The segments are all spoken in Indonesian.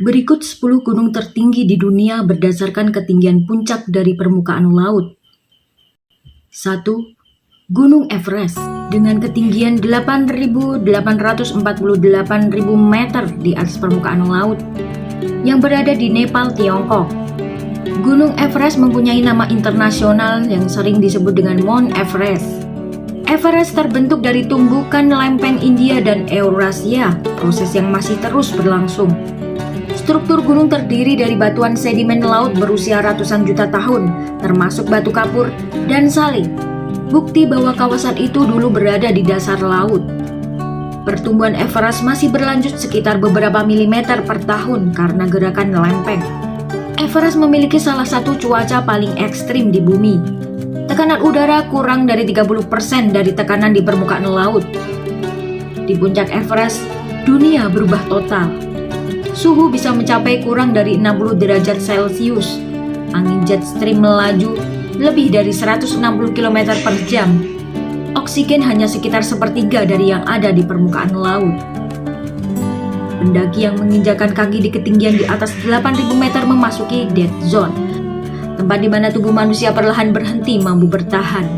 Berikut 10 gunung tertinggi di dunia berdasarkan ketinggian puncak dari permukaan laut. 1. Gunung Everest dengan ketinggian 8.848.000 meter di atas permukaan laut yang berada di Nepal, Tiongkok. Gunung Everest mempunyai nama internasional yang sering disebut dengan Mount Everest. Everest terbentuk dari tumbukan lempeng India dan Eurasia, proses yang masih terus berlangsung. Struktur gunung terdiri dari batuan sedimen laut berusia ratusan juta tahun, termasuk batu kapur dan salih. Bukti bahwa kawasan itu dulu berada di dasar laut. Pertumbuhan Everest masih berlanjut sekitar beberapa milimeter per tahun karena gerakan lempeng. Everest memiliki salah satu cuaca paling ekstrim di bumi. Tekanan udara kurang dari 30% dari tekanan di permukaan laut. Di puncak Everest, dunia berubah total. Suhu bisa mencapai kurang dari 60 derajat Celcius. Angin jet stream melaju lebih dari 160 km per jam. Oksigen hanya sekitar sepertiga dari yang ada di permukaan laut. Pendaki yang menginjakan kaki di ketinggian di atas 8.000 meter memasuki dead zone, tempat di mana tubuh manusia perlahan berhenti mampu bertahan.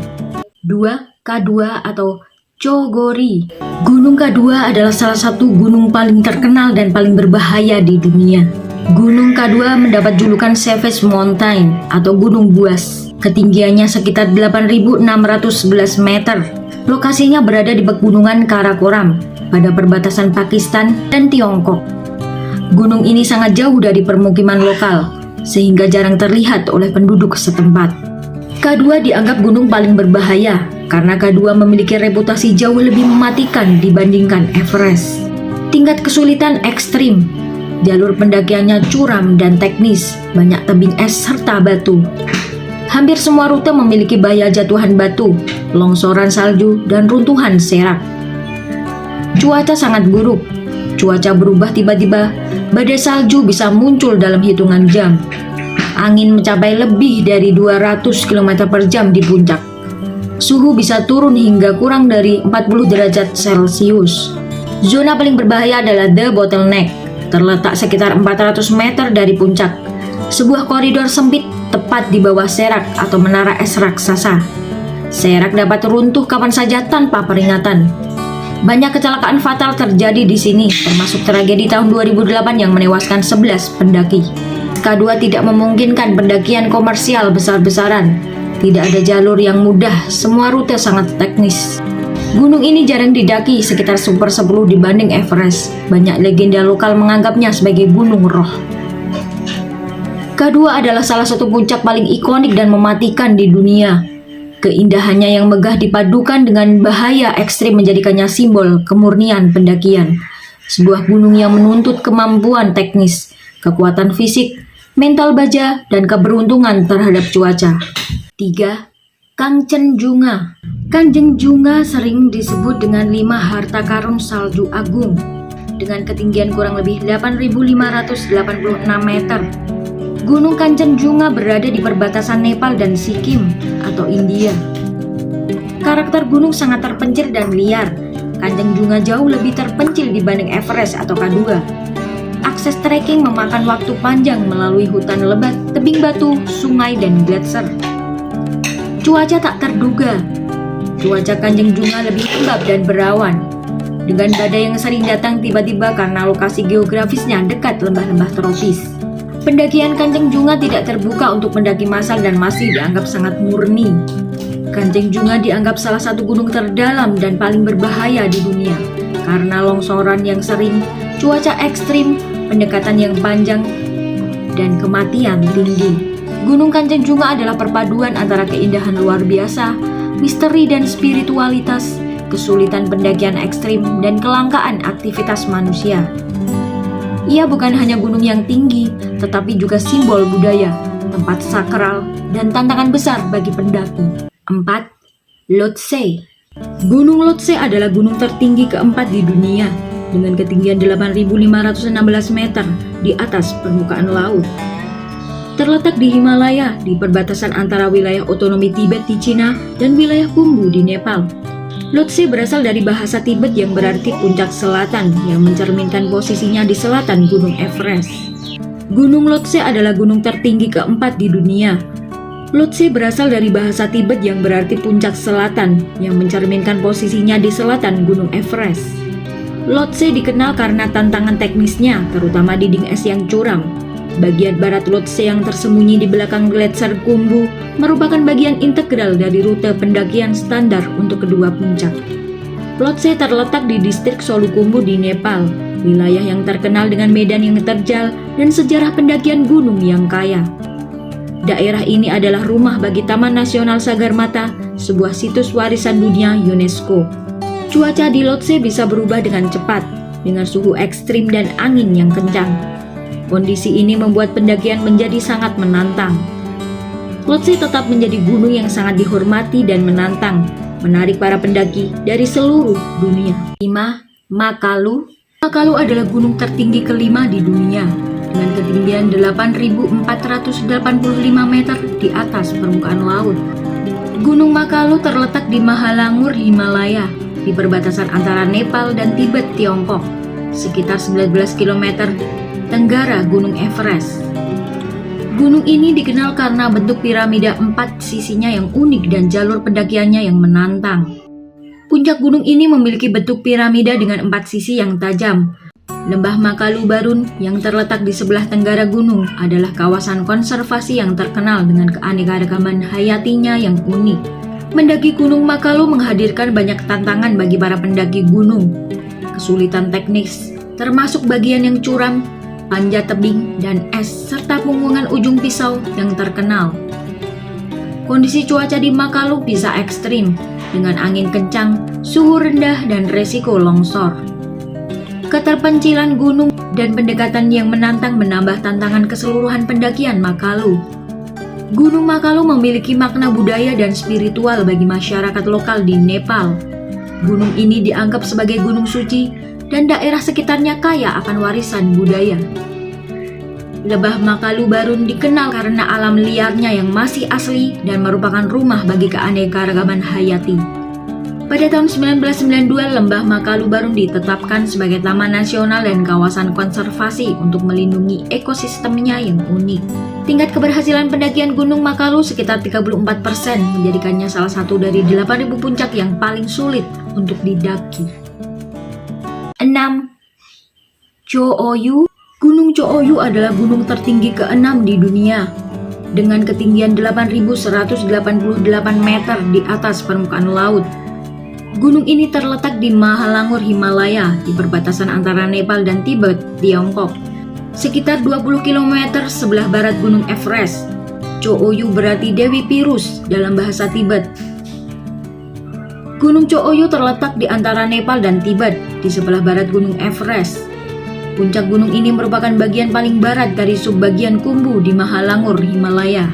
2. K2 atau Chogori. Gunung K2 adalah salah satu gunung paling terkenal dan paling berbahaya di dunia. Gunung K2 mendapat julukan Savage Mountain atau Gunung Buas. Ketinggiannya sekitar 8.611 meter. Lokasinya berada di pegunungan Karakoram pada perbatasan Pakistan dan Tiongkok. Gunung ini sangat jauh dari permukiman lokal, sehingga jarang terlihat oleh penduduk setempat. K2 dianggap gunung paling berbahaya karena K2 memiliki reputasi jauh lebih mematikan dibandingkan Everest. Tingkat kesulitan ekstrim, jalur pendakiannya curam dan teknis, banyak tebing es serta batu. Hampir semua rute memiliki bahaya jatuhan batu, longsoran salju, dan runtuhan serak. Cuaca sangat buruk, cuaca berubah tiba-tiba, badai salju bisa muncul dalam hitungan jam. Angin mencapai lebih dari 200 km per jam di puncak. Suhu bisa turun hingga kurang dari 40 derajat Celcius. Zona paling berbahaya adalah The Bottleneck, terletak sekitar 400 meter dari puncak. Sebuah koridor sempit tepat di bawah serak atau menara es raksasa. Serak dapat runtuh kapan saja tanpa peringatan. Banyak kecelakaan fatal terjadi di sini, termasuk tragedi tahun 2008 yang menewaskan 11 pendaki. K2 tidak memungkinkan pendakian komersial besar-besaran. Tidak ada jalur yang mudah, semua rute sangat teknis. Gunung ini jarang didaki, sekitar 1/10 dibanding Everest. Banyak legenda lokal menganggapnya sebagai gunung roh. K2 adalah salah satu puncak paling ikonik dan mematikan di dunia. Keindahannya yang megah dipadukan dengan bahaya ekstrim menjadikannya simbol kemurnian pendakian. Sebuah gunung yang menuntut kemampuan teknis, kekuatan fisik, mental baja, dan keberuntungan terhadap cuaca. 3. Kangchenjunga. Kangchenjunga sering disebut dengan 5 harta karun salju agung dengan ketinggian kurang lebih 8.586 meter. Gunung Kangchenjunga berada di perbatasan Nepal dan Sikkim atau India. Karakter gunung sangat terpencil dan liar. Kangchenjunga jauh lebih terpencil dibanding Everest atau K2. Akses trekking memakan waktu panjang melalui hutan lebat, tebing batu, sungai, dan gletser. Cuaca tak terduga. Cuaca Kangchenjunga lebih lembab dan berawan, dengan badai yang sering datang tiba-tiba karena lokasi geografisnya dekat lembah-lembah tropis. Pendakian Kangchenjunga tidak terbuka untuk pendaki massal dan masih dianggap sangat murni. Kangchenjunga dianggap salah satu gunung terdalam dan paling berbahaya di dunia karena longsoran yang sering, cuaca ekstrim, pendekatan yang panjang, dan kematian tinggi. Gunung Kangchenjunga adalah perpaduan antara keindahan luar biasa, misteri dan spiritualitas, kesulitan pendakian ekstrim, dan kelangkaan aktivitas manusia. Ia bukan hanya gunung yang tinggi, tetapi juga simbol budaya, tempat sakral, dan tantangan besar bagi pendaki. 4. Lhotse. Gunung Lhotse adalah gunung tertinggi keempat di dunia, dengan ketinggian 8.516 meter di atas permukaan laut. Terletak di Himalaya, di perbatasan antara wilayah otonomi Tibet di Cina dan wilayah Khumbu di Nepal. Lhotse berasal dari bahasa Tibet yang berarti puncak selatan, yang mencerminkan posisinya di selatan Gunung Everest. Gunung Lhotse adalah gunung tertinggi keempat di dunia. Lhotse berasal dari bahasa Tibet yang berarti puncak selatan, yang mencerminkan posisinya di selatan Gunung Everest. Lhotse dikenal karena tantangan teknisnya, terutama dinding es yang curam. Bagian barat Lhotse yang tersembunyi di belakang gletser Khumbu merupakan bagian integral dari rute pendakian standar untuk kedua puncak. Lhotse terletak di distrik Solukhumbu di Nepal, wilayah yang terkenal dengan medan yang terjal dan sejarah pendakian gunung yang kaya. Daerah ini adalah rumah bagi Taman Nasional Sagarmatha, sebuah situs warisan dunia UNESCO. Cuaca di Lhotse bisa berubah dengan cepat, dengan suhu ekstrim dan angin yang kencang. Kondisi ini membuat pendakian menjadi sangat menantang. Lhotse tetap menjadi gunung yang sangat dihormati dan menantang, menarik para pendaki dari seluruh dunia. 5. Makalu. Makalu adalah gunung tertinggi kelima di dunia, dengan ketinggian 8.485 meter di atas permukaan laut. Gunung Makalu terletak di Mahalangur, Himalaya, di perbatasan antara Nepal dan Tibet, Tiongkok, sekitar 19 km tenggara Gunung Everest. Gunung ini dikenal karena bentuk piramida 4 sisinya yang unik dan jalur pendakiannya yang menantang. Puncak gunung ini memiliki bentuk piramida dengan 4 sisi yang tajam. Lembah Makalu Barun yang terletak di sebelah tenggara gunung adalah kawasan konservasi yang terkenal dengan keanekaragaman hayatinya yang unik. Mendaki Gunung Makalu menghadirkan banyak tantangan bagi para pendaki gunung. Kesulitan teknis, termasuk bagian yang curam, panjat tebing, dan es, serta punggungan ujung pisau yang terkenal. Kondisi cuaca di Makalu bisa ekstrim, dengan angin kencang, suhu rendah, dan resiko longsor. Keterpencilan gunung dan pendekatan yang menantang menambah tantangan keseluruhan pendakian Makalu. Gunung Makalu memiliki makna budaya dan spiritual bagi masyarakat lokal di Nepal. Gunung ini dianggap sebagai gunung suci dan daerah sekitarnya kaya akan warisan budaya. Lembah Makalu Barun dikenal karena alam liarnya yang masih asli dan merupakan rumah bagi keanekaragaman hayati. Pada tahun 1992, Lembah Makalu Barun ditetapkan sebagai Taman Nasional dan kawasan konservasi untuk melindungi ekosistemnya yang unik. Tingkat keberhasilan pendakian Gunung Makalu sekitar 34%, menjadikannya salah satu dari 8.000 puncak yang paling sulit untuk didaki. 6. Cho-Oyu. Gunung Cho-Oyu adalah gunung tertinggi ke-6 di dunia, dengan ketinggian 8.188 meter di atas permukaan laut. Gunung ini terletak di Mahalangur, Himalaya, di perbatasan antara Nepal dan Tibet, Tiongkok, sekitar 20 km sebelah barat Gunung Everest. Cho-Oyu berarti Dewi Pirus dalam bahasa Tibet. Gunung Cho-Oyu terletak di antara Nepal dan Tibet, di sebelah barat Gunung Everest. Puncak gunung ini merupakan bagian paling barat dari subbagian Khumbu di Mahalangur, Himalaya.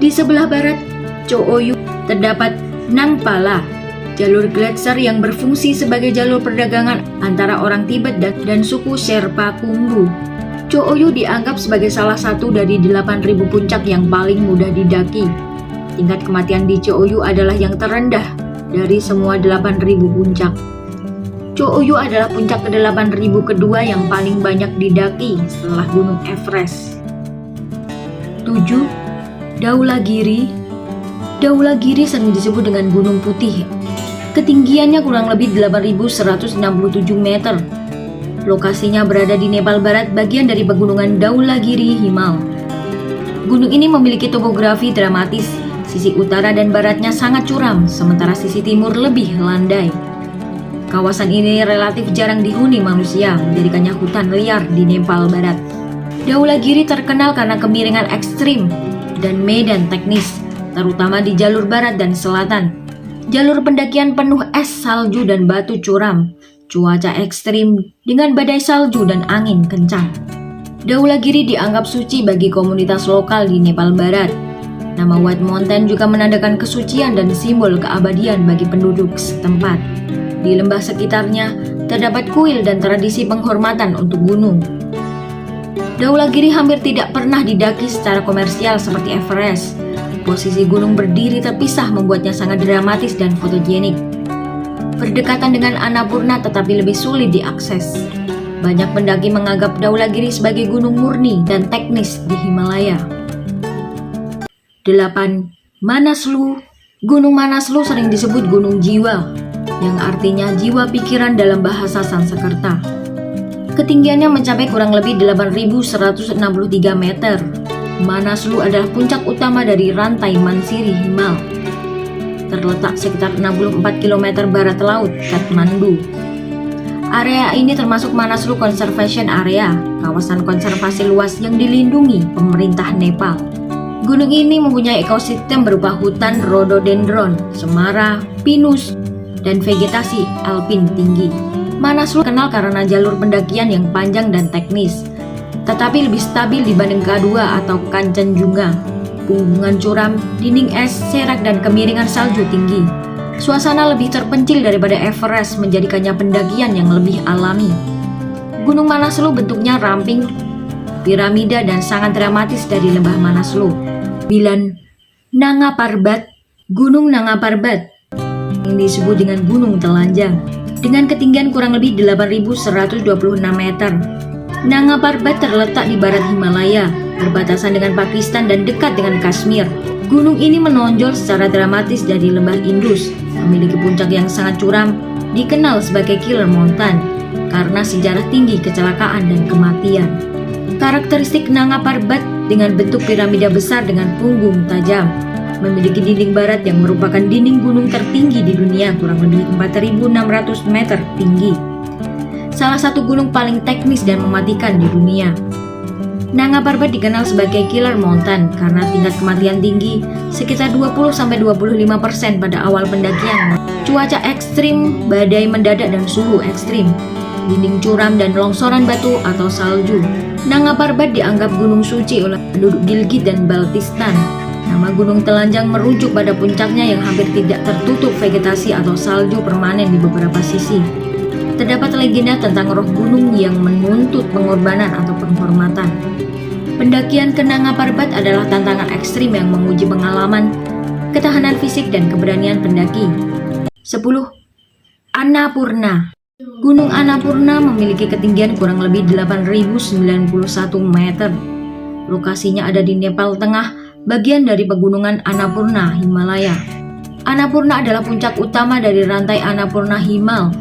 Di sebelah barat Cho-Oyu terdapat Nangpala, jalur gletser yang berfungsi sebagai jalur perdagangan antara orang Tibet dan suku Sherpa Khumbu. Cho-Oyu dianggap sebagai salah satu dari 8.000 puncak yang paling mudah didaki. Tingkat kematian di Cho-Oyu adalah yang terendah dari semua 8.000 puncak. Cho-Oyu adalah puncak ke-8.000 kedua yang paling banyak didaki setelah Gunung Everest. 7. Dhaulagiri. Dhaulagiri sering disebut dengan Gunung Putih. Ketinggiannya kurang lebih 8.167 meter. Lokasinya berada di Nepal Barat, bagian dari pegunungan Dhaulagiri Himal. Gunung ini memiliki topografi dramatis. Sisi utara dan baratnya sangat curam, sementara sisi timur lebih landai. Kawasan ini relatif jarang dihuni manusia, menjadikannya hutan liar di Nepal Barat. Dhaulagiri terkenal karena kemiringan ekstrim dan medan teknis, terutama di jalur barat dan selatan. Jalur pendakian penuh es, salju, dan batu curam. Cuaca ekstrim dengan badai salju dan angin kencang. Dhaulagiri dianggap suci bagi komunitas lokal di Nepal Barat. Nama White Mountain juga menandakan kesucian dan simbol keabadian bagi penduduk setempat. Di lembah sekitarnya terdapat kuil dan tradisi penghormatan untuk gunung. Dhaulagiri hampir tidak pernah didaki secara komersial seperti Everest. Posisi gunung berdiri terpisah membuatnya sangat dramatis dan fotogenik. Berdekatan dengan Annapurna tetapi lebih sulit diakses. Banyak pendaki menganggap Dhaulagiri sebagai gunung murni dan teknis di Himalaya. 8. Manaslu. Gunung Manaslu sering disebut Gunung Jiwa, yang artinya jiwa pikiran dalam bahasa Sanskerta. Ketinggiannya mencapai kurang lebih 8.163 meter. Manaslu adalah puncak utama dari rantai Mansiri Himal. Terletak sekitar 64 km barat laut Kathmandu. Area ini termasuk Manaslu Conservation Area, kawasan konservasi luas yang dilindungi pemerintah Nepal. Gunung ini mempunyai ekosistem berupa hutan rhododendron, semara, pinus, dan vegetasi alpin tinggi. Manaslu terkenal karena jalur pendakian yang panjang dan teknis, tetapi lebih stabil dibanding K2 atau Kanchenjunga. Punggungan curam, dinding es, serak, dan kemiringan salju tinggi. Suasana lebih terpencil daripada Everest menjadikannya pendakian yang lebih alami. Gunung Manaslu bentuknya ramping, piramida, dan sangat dramatis dari lembah Manaslu. 9. Nanga Parbat. Gunung Nanga Parbat yang disebut dengan Gunung Telanjang dengan ketinggian kurang lebih 8.126 meter. Nanga Parbat terletak di barat Himalaya, berbatasan dengan Pakistan dan dekat dengan Kashmir. Gunung ini menonjol secara dramatis dari lembah Indus, memiliki puncak yang sangat curam, dikenal sebagai Killer Mountain karena sejarah tinggi kecelakaan dan kematian. Karakteristik Nanga Parbat dengan bentuk piramida besar dengan punggung tajam, memiliki dinding barat yang merupakan dinding gunung tertinggi di dunia, kurang lebih 4.600 meter tinggi. Salah satu gunung paling teknis dan mematikan di dunia. Nanga Parbat dikenal sebagai Killer Mountain karena tingkat kematian tinggi, sekitar 20-25% pada awal pendakian. Cuaca ekstrim, badai mendadak dan suhu ekstrim, dinding curam dan longsoran batu atau salju. Nanga Parbat dianggap gunung suci oleh penduduk Gilgit dan Baltistan. Nama Gunung Telanjang merujuk pada puncaknya yang hampir tidak tertutup vegetasi atau salju permanen di beberapa sisi. Terdapat legenda tentang roh gunung yang menuntut pengorbanan atau penghormatan. Pendakian ke Nanga Parbat adalah tantangan ekstrim yang menguji pengalaman, ketahanan fisik, dan keberanian pendaki. 10. Annapurna. Gunung Annapurna memiliki ketinggian kurang lebih 8.091 meter. Lokasinya ada di Nepal Tengah, bagian dari pegunungan Annapurna, Himalaya. Annapurna adalah puncak utama dari rantai Annapurna Himal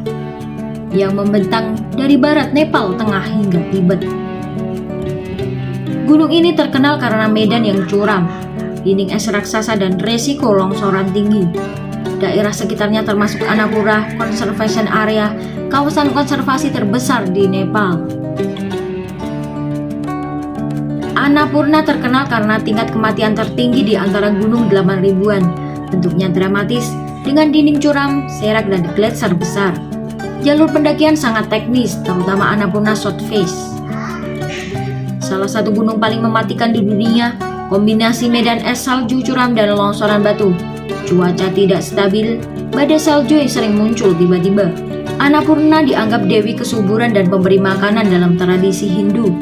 yang membentang dari barat Nepal Tengah hingga Tibet. Gunung ini terkenal karena medan yang curam, dinding es raksasa, dan resiko longsoran tinggi. Daerah sekitarnya termasuk Annapurna Conservation Area, kawasan konservasi terbesar di Nepal. Annapurna terkenal karena tingkat kematian tertinggi di antara gunung 8.000-an. Bentuknya dramatis dengan dinding curam, serak, dan gletser besar. Jalur pendakian sangat teknis, terutama Annapurna Short Face. Salah satu gunung paling mematikan di dunia, kombinasi medan es, salju curam, dan longsoran batu. Cuaca tidak stabil, badai salju yang sering muncul tiba-tiba. Annapurna dianggap dewi kesuburan dan pemberi makanan dalam tradisi Hindu.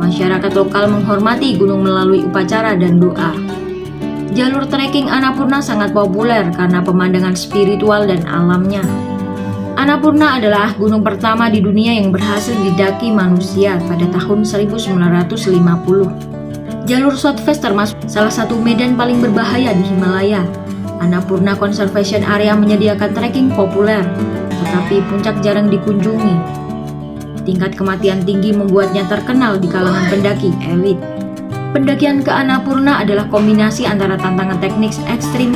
Masyarakat lokal menghormati gunung melalui upacara dan doa. Jalur trekking Annapurna sangat populer karena pemandangan spiritual dan alamnya. Annapurna adalah gunung pertama di dunia yang berhasil didaki manusia pada tahun 1950. Jalur Short Face termasuk salah satu medan paling berbahaya di Himalaya. Annapurna Conservation Area menyediakan trekking populer, tetapi puncak jarang dikunjungi. Tingkat kematian tinggi membuatnya terkenal di kalangan pendaki elit. Pendakian ke Annapurna adalah kombinasi antara tantangan teknik ekstrim,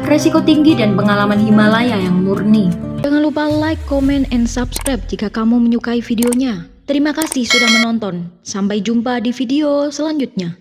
resiko tinggi, dan pengalaman Himalaya yang murni. Jangan lupa like, comment, and subscribe jika kamu menyukai videonya. Terima kasih sudah menonton. Sampai jumpa di video selanjutnya.